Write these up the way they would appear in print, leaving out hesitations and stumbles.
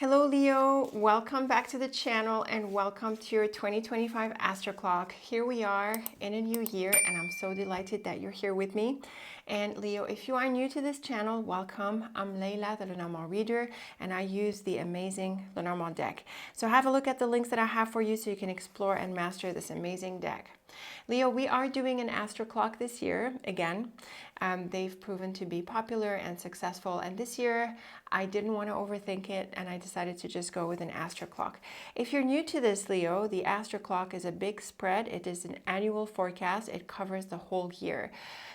Hello Leo, welcome back to the channel and welcome to your 2025 Astroclock. Here we are in a new year and I'm so delighted that you're here with me. And Leo, if you are new to this channel, welcome. I'm Leila, the Lenormand reader, and I use the amazing Lenormand deck. So have a look at the links that I have for you so you can explore and master this amazing deck. Leo, we are doing an Astroclock this year again. They've proven to be popular and successful, and this year I didn't want to overthink it and I decided to just go with an Astroclock. If you're new to this, Leo, the Astroclock is a big spread. It is an annual forecast. It covers the whole year.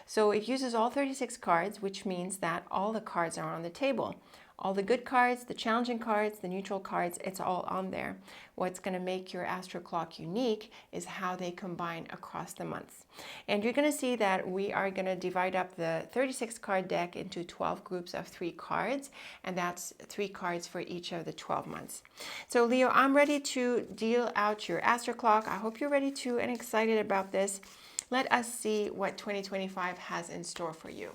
So it uses all 36 cards, which means that all the cards are on the table. All the good cards, the challenging cards, the neutral cards, it's all on there. What's going to make your Astroclock unique is how they combine across the months. And you're going to see that we are going to divide up the 36 card deck into 12 groups of 3 cards, and that's 3 cards for each of the 12 months. So Leo, I'm ready to deal out your Astroclock. I hope you're ready too and excited about this. Let us see what 2025 has in store for you.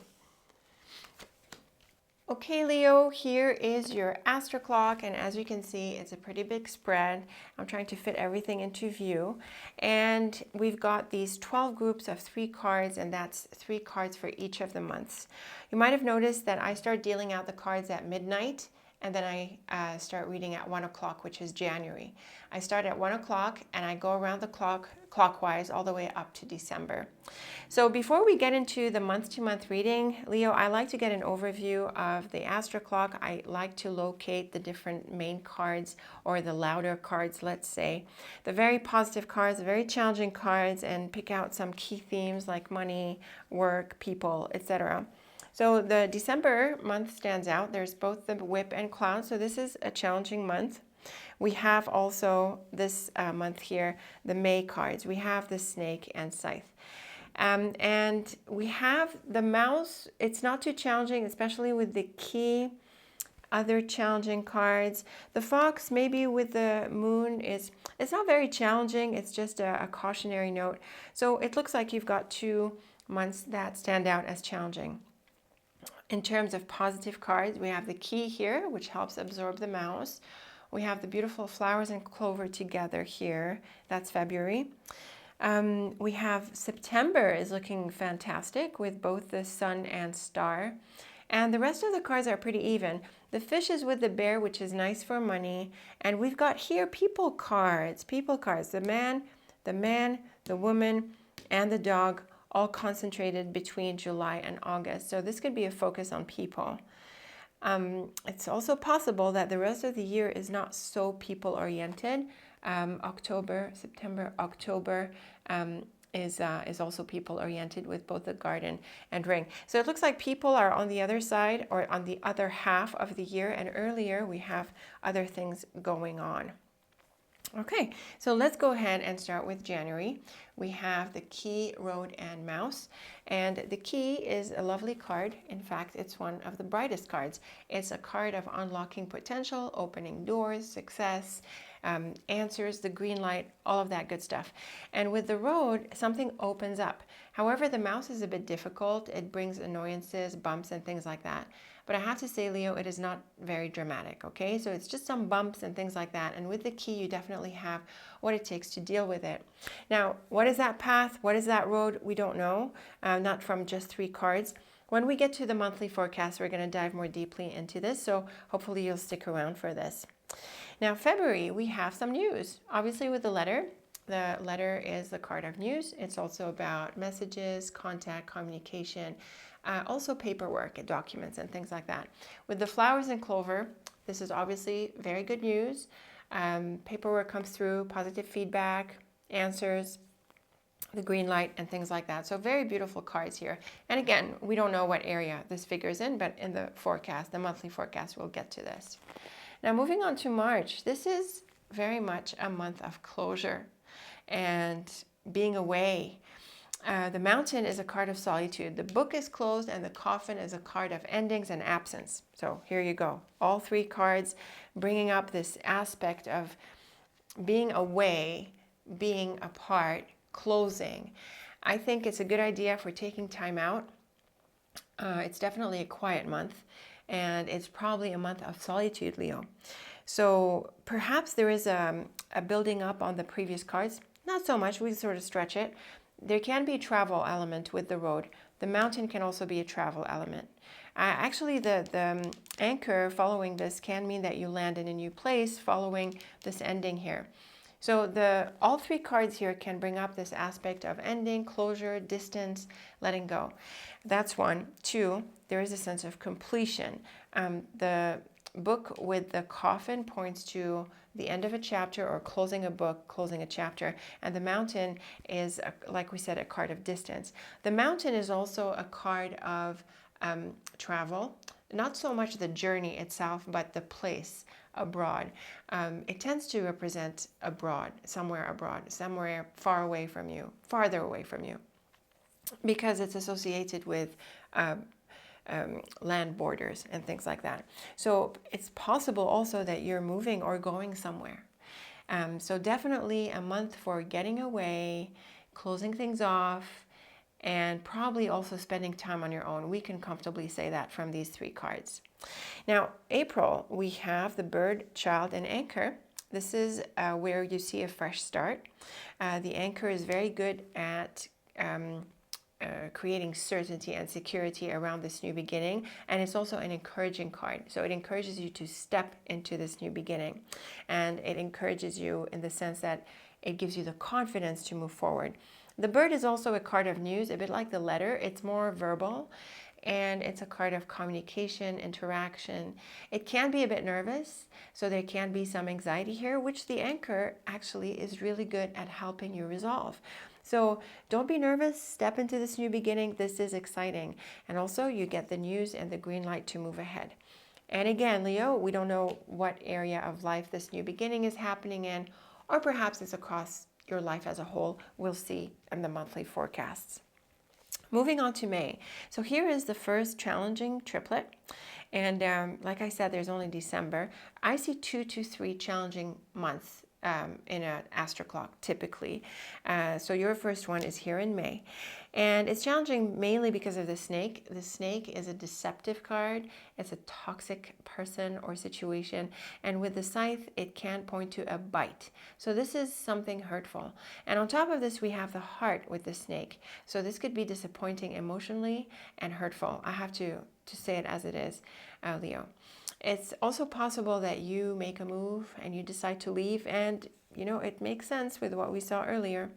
Okay, Leo, here is your Astroclock, and as you can see, it's a pretty big spread. I'm trying to fit everything into view, and we've got these 12 groups of 3 cards, and that's 3 cards for each of the months. You might have noticed that I start dealing out the cards at midnight, and then I start reading at 1 o'clock, which is January. I start at 1 o'clock and I go around the clock clockwise all the way up to December. So before we get into the month-to-month reading, Leo, I like to get an overview of the Astroclock. I like to locate the different main cards, or the louder cards, let's say, the very positive cards, the very challenging cards, and pick out some key themes like money, work, people, etc. So the December month stands out. There's both the whip and cloud, so this is a challenging month. We have also this month here, the May cards. We have the snake and scythe. And we have the mouse. It's not too challenging, especially with the key other challenging cards. The fox, maybe with the moon, it's not very challenging. It's just a cautionary note. So it looks like you've got 2 months that stand out as challenging. In terms of positive cards, we have the key here, which helps absorb the mouse. We have the beautiful flowers and clover together here. That's February. We have September is looking fantastic with both the sun and star. And the rest of the cards are pretty even. The fish is with the bear, which is nice for money. And we've got here people cards. The man, the woman, and the dog, all concentrated between July and August. So this could be a focus on people. It's also possible that the rest of the year is not so people-oriented. September, October is also people-oriented with both the garden and ring. So it looks like people are on the other side, or on the other half of the year, and earlier we have other things going on. Okay, so let's go ahead and start with January. We have the key, road, and mouse. And the key is a lovely card. In fact, it's one of the brightest cards. It's a card of unlocking potential, opening doors, success, answers, the green light, all of that good stuff. And with the road, something opens up. However, the mouse is a bit difficult. It brings annoyances, bumps, and things like that. But I have to say, Leo, it is not very dramatic, okay? So it's just some bumps and things like that. And with the key, you definitely have what it takes to deal with it. Now, what is that path? What is that road? We don't know, not from just 3 cards. When we get to the monthly forecast, we're going to dive more deeply into this. So hopefully you'll stick around for this. Now, February, we have some news. Obviously with the letter. The letter is the card of news. It's also about messages, contact, communication, also paperwork, documents, and things like that. With the flowers and clover, this is obviously very good news. Paperwork comes through, positive feedback, answers, the green light, and things like that. So very beautiful cards here. And again, we don't know what area this figures in, but in the forecast, the monthly forecast, we'll get to this. Now, moving on to March, this is very much a month of closure and being away. The mountain is a card of solitude. The book is closed, and the coffin is a card of endings and absence. So here you go. All 3 cards bringing up this aspect of being away, being apart, closing. I think it's a good idea for taking time out. It's definitely a quiet month. and it's probably a month of solitude, Leo. So perhaps there is a building up on the previous cards. Not so much, we sort of stretch it. There can be a travel element with the road. The mountain can also be a travel element. Actually, the anchor following this can mean that you land in a new place following this ending here. So all three cards here can bring up this aspect of ending, closure, distance, letting go. That's one. Two, there is a sense of completion. The book with the coffin points to the end of a chapter or closing a book, closing a chapter. And the mountain is, like we said, a card of distance. The mountain is also a card of travel, not so much the journey itself, but the place abroad. It tends to represent abroad, somewhere far away from you, farther away from you, because it's associated with land borders and things like that. So it's possible also that you're moving or going somewhere. So definitely a month for getting away, closing things off, and probably also spending time on your own. We can comfortably say that from these three cards. Now, April, we have the bird, child, and anchor. This is where you see a fresh start. The anchor is very good at creating certainty and security around this new beginning, and it's also an encouraging card. So it encourages you to step into this new beginning, and it encourages you in the sense that it gives you the confidence to move forward. The bird is also a card of news, a bit like the letter. It's more verbal, and it's a card of communication, interaction. It can be a bit nervous, so there can be some anxiety here, which the anchor actually is really good at helping you resolve. So don't be nervous, step into this new beginning. This is exciting. And also you get the news and the green light to move ahead. And again, Leo, we don't know what area of life this new beginning is happening in, or perhaps it's across your life as a whole. We'll see in the monthly forecasts. Moving on to May. So here is the first challenging triplet. And like I said, there's only December. I see 2 to 3 challenging months in an Astroclock typically. So your first one is here in May. And it's challenging mainly because of the snake. The snake is a deceptive card. It's a toxic person or situation. And with the scythe, it can point to a bite. So this is something hurtful. And on top of this, we have the heart with the snake. So this could be disappointing emotionally and hurtful. I have to say it as it is, Leo. It's also possible that you make a move and you decide to leave, and it makes sense with what we saw earlier.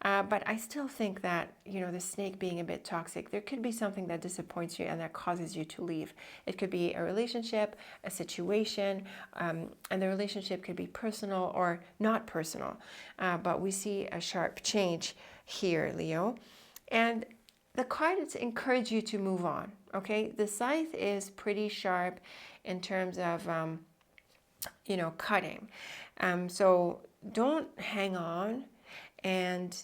But I still think that, the snake being a bit toxic, there could be something that disappoints you and that causes you to leave. It could be a relationship, a situation, and the relationship could be personal or not personal. But we see a sharp change here, Leo. And the cards encourage you to move on, okay? The scythe is pretty sharp in terms of, cutting. So don't hang on and,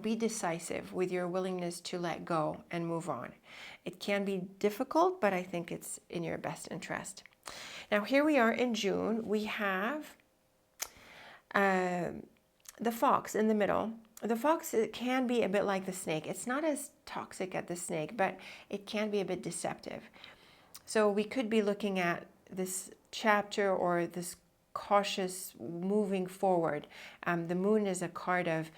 be decisive with your willingness to let go and move on. It can be difficult, but I think it's in your best interest. Now, here we are in June. We have the fox in the middle. The fox can be a bit like the snake. It's not as toxic as the snake, but it can be a bit deceptive. So we could be looking at this chapter or this cautious moving forward. The moon is a card of,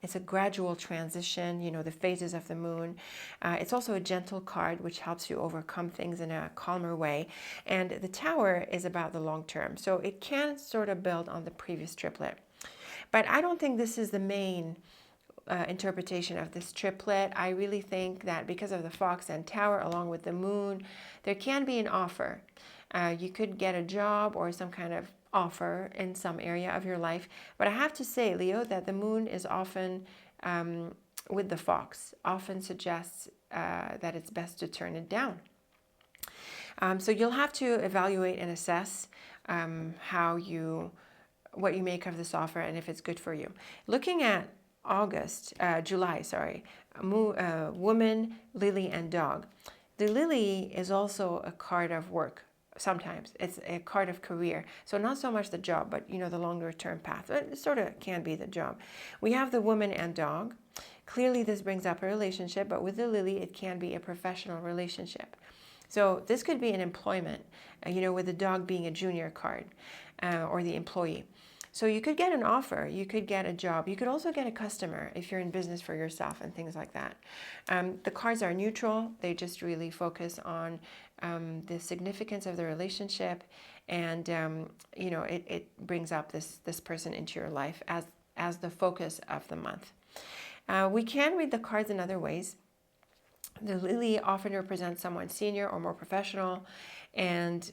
it's a gradual transition, the phases of the moon. It's also a gentle card, which helps you overcome things in a calmer way. And the tower is about the long term. So it can sort of build on the previous triplet. But I don't think this is the main interpretation of this triplet. I really think that because of the fox and tower along with the moon, there can be an offer. You could get a job or some kind of offer in some area of your life. But I have to say, Leo, that the moon is often with the fox, often suggests that it's best to turn it down. So you'll have to evaluate and assess what you make of this offer and if it's good for you. Looking at July, woman, lily, and dog. The lily is also a card of work, Sometimes it's a card of career. So not so much the job, but the longer term path. It sort of can be the job. We have the woman and dog. Clearly this brings up a relationship, but with the lily, it can be a professional relationship. So this could be an employment, with the dog being a junior card, or the employee. So you could get an offer, you could get a job, you could also get a customer if you're in business for yourself and things like that. The cards are neutral. They just really focus on the significance of the relationship, and it brings up this person into your life as the focus of the month. We can read the cards in other ways. The lily often represents someone senior or more professional, and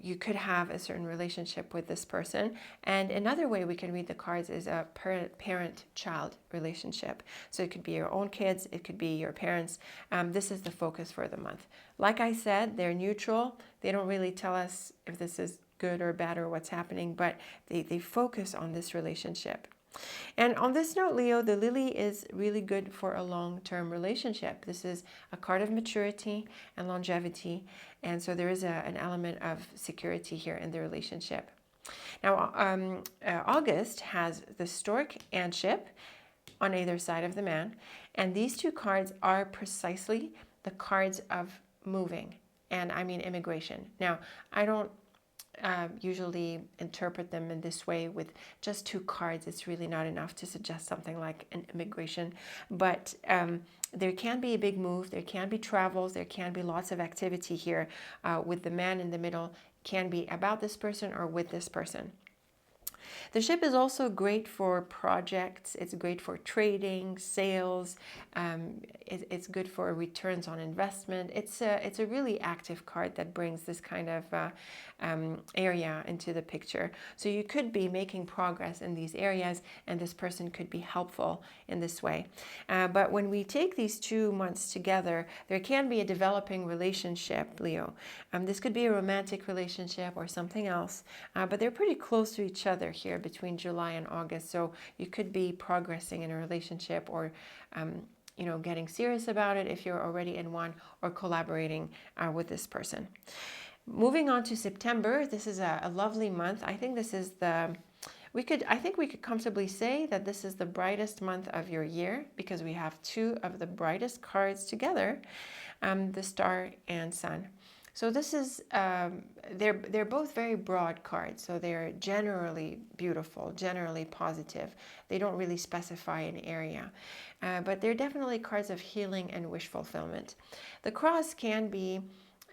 you could have a certain relationship with this person. And another way we can read the cards is a parent-child relationship. So it could be your own kids, it could be your parents. This is the focus for the month. Like I said, they're neutral. They don't really tell us if this is good or bad or what's happening, but they focus on this relationship. And on this note, Leo, the lily is really good for a long-term relationship. This is a card of maturity and longevity, and so there is an element of security here in the relationship. Now, August has the stork and ship on either side of the man, and these two cards are precisely the cards of moving, and I mean immigration. Now, I don't usually interpret them in this way with just two cards. It's really not enough to suggest something like an immigration, but there can be a big move, there can be travels, there can be lots of activity here with the man in the middle. Can be about this person or with this person. The ship is also great for projects. It's great for trading, sales. It's good for returns on investment. It's a really active card that brings this kind of area into the picture. So you could be making progress in these areas, and this person could be helpful in this way. But when we take these 2 months together, there can be a developing relationship, Leo. This could be a romantic relationship or something else, but they're pretty close to each other here between July and August. So you could be progressing in a relationship, or getting serious about it if you're already in one, or collaborating with this person. Moving on to September, this is a lovely month. I think this is I think we could comfortably say that this is the brightest month of your year, because we have two of the brightest cards together, the star and sun. So this is, they're both very broad cards, so they're generally beautiful, generally positive. They don't really specify an area, but they're definitely cards of healing and wish fulfillment. The cross can be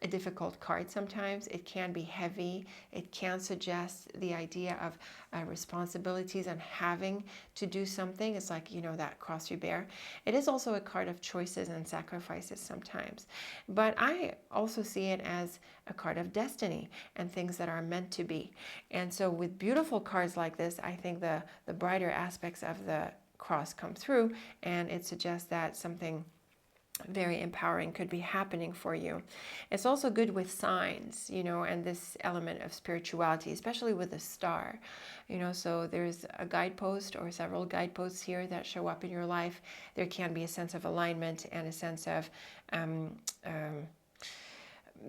a difficult card sometimes. It can be heavy. It can suggest the idea of responsibilities and having to do something. It's like, that cross you bear. It is also a card of choices and sacrifices sometimes. But I also see it as a card of destiny and things that are meant to be. And so with beautiful cards like this, I think the brighter aspects of the cross come through, and it suggests that something very empowering could be happening for you. It's also good with signs, and this element of spirituality, especially with the star, so there's a guidepost or several guideposts here that show up in your life. There can be a sense of alignment and a sense of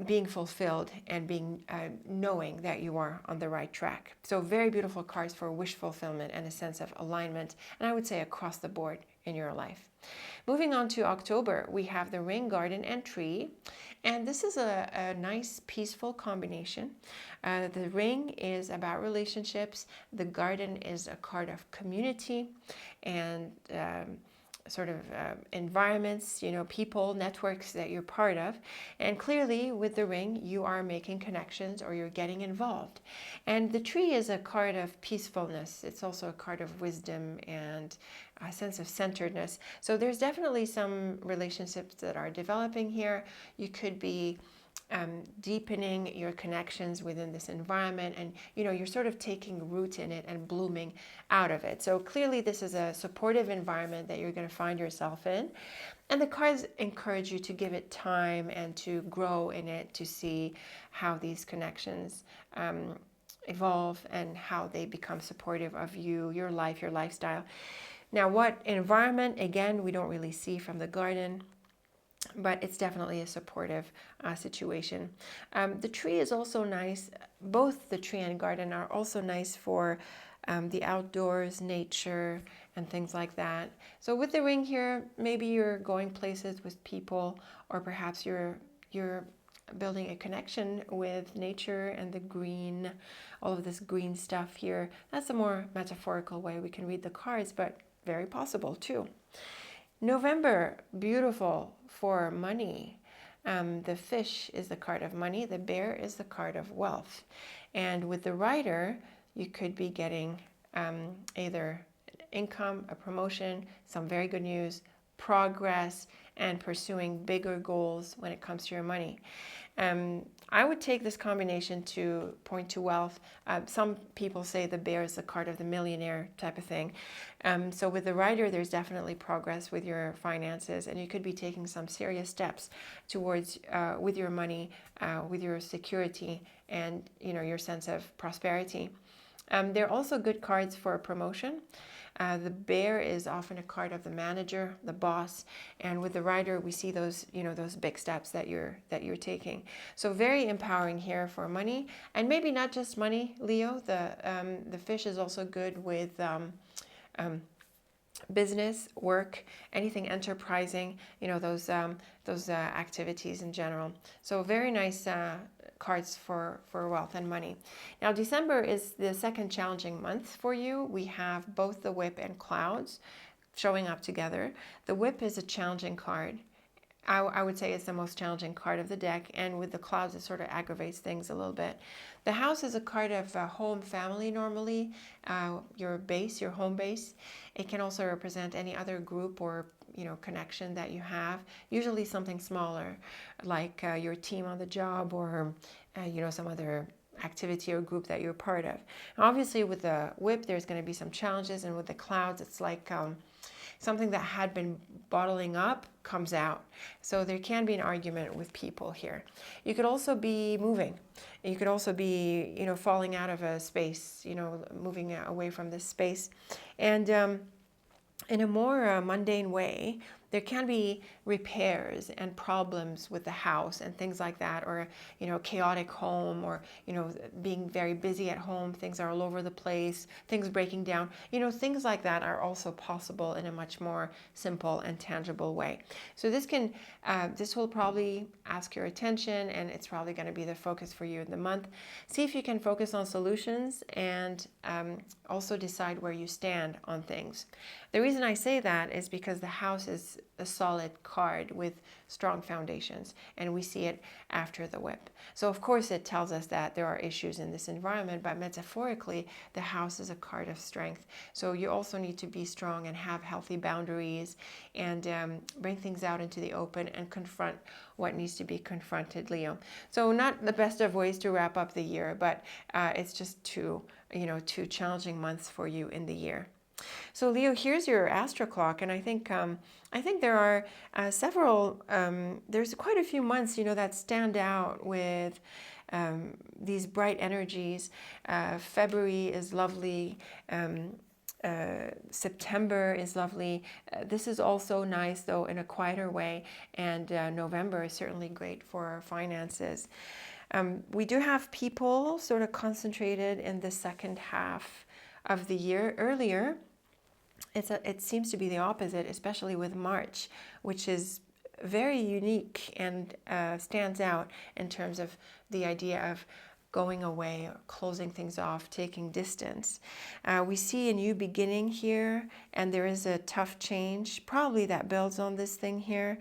being fulfilled and being knowing that you are on the right track. So very beautiful cards for wish fulfillment and a sense of alignment, and I would say across the board in your life. Moving on to October, we have the ring, garden, and tree. And this is a nice, peaceful combination. The ring is about relationships. The garden is a card of community and sort of environments, people, networks that you're part of. And clearly with the ring, you are making connections or you're getting involved. And the tree is a card of peacefulness. It's also a card of wisdom and a sense of centeredness. So there's definitely some relationships that are developing here. You could be deepening your connections within this environment, and you're sort of taking root in it and blooming out of it. So clearly this is a supportive environment that you're going to find yourself in, and the cards encourage you to give it time and to grow in it, to see how these connections evolve and how they become supportive of you, your life, your lifestyle. Now, what environment, again, we don't really see from the garden. but it's definitely a supportive situation. The tree is also nice. Both the tree and garden are also nice for the outdoors, nature, and things like that. So with the ring here, maybe you're going places with people, or perhaps you're building a connection with nature and the green, all of this green stuff here. That's a more metaphorical way we can read the cards, but very possible too. November, beautiful for money. The fish is the card of money. The bear is the card of wealth. And with the rider, you could be getting either income, a promotion, some very good news, progress, and pursuing bigger goals when it comes to your money. I would take this combination to point to wealth. Some people say the bear is the card of the millionaire type of thing. So with the rider, there's definitely progress with your finances, and you could be taking some serious steps towards with your money, with your security, and your sense of prosperity. They're also good cards for promotion. The bear is often a card of the manager, the boss, and with the rider, we see those those big steps that you're taking. So very empowering here for money, and maybe not just money, Leo. The fish is also good with business, work, anything enterprising. Those activities in general. So very nice cards for wealth and money. Now, December is the second challenging month for you. We have both the whip and clouds showing up together. The whip is a challenging card. I would say it's the most challenging card of the deck, and with the clouds, it sort of aggravates things a little bit. The house is a card of home, family normally, your base, your home base. It can also represent any other group or connection that you have, usually something smaller, like your team on the job, or some other activity or group that you're part of. Obviously, with the whip, there's going to be some challenges, and with the clouds, it's like something that had been bottling up comes out. So there can be an argument with people here. You could also be moving. You could also be, falling out of a space, moving away from this space. And in a more mundane way, there can be repairs and problems with the house and things like that, or chaotic home, or being very busy at home, things are all over the place, things breaking down, things like that are also possible in a much more simple and tangible way. So this will probably ask your attention, and it's probably going to be the focus for you in the month. See if you can focus on solutions, and also decide where you stand on things. The reason I say that is because the house is a solid card with strong foundations, and we see it after the whip. So of course it tells us that there are issues in this environment, but metaphorically the house is a card of strength. So you also need to be strong and have healthy boundaries, and bring things out into the open and confront what needs to be confronted, Leo. So not the best of ways to wrap up the year, but it's just two challenging months for you in the year. So Leo, here's your Astroclock, and I think there are several. There's quite a few months, that stand out with these bright energies. February is lovely. September is lovely. This is also nice, though, in a quieter way, and November is certainly great for our finances. We do have people sort of concentrated in the second half of the year. Earlier, it seems to be the opposite, especially with March, which is very unique and stands out in terms of the idea of going away or closing things off, taking distance. We see a new beginning here, and there is a tough change, probably that builds on this thing here.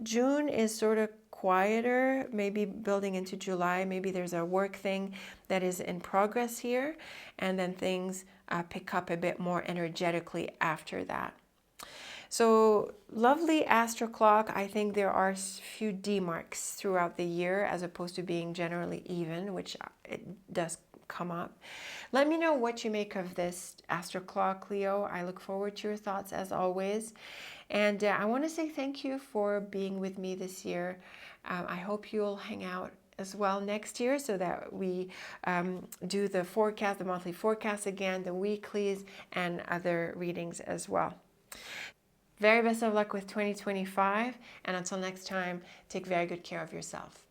June is sort of quieter, maybe building into July. Maybe there's a work thing that is in progress here, and then things pick up a bit more energetically after that. So lovely Astroclock. I think there are a few demarks throughout the year as opposed to being generally even, which it does come up. Let me know what you make of this Astroclock, Leo. I look forward to your thoughts as always. And I want to say thank you for being with me this year. I hope you'll hang out as well next year, so that we do the forecast, the monthly forecast again, the weeklies, and other readings as well. Very best of luck with 2025, and until next time, take very good care of yourself.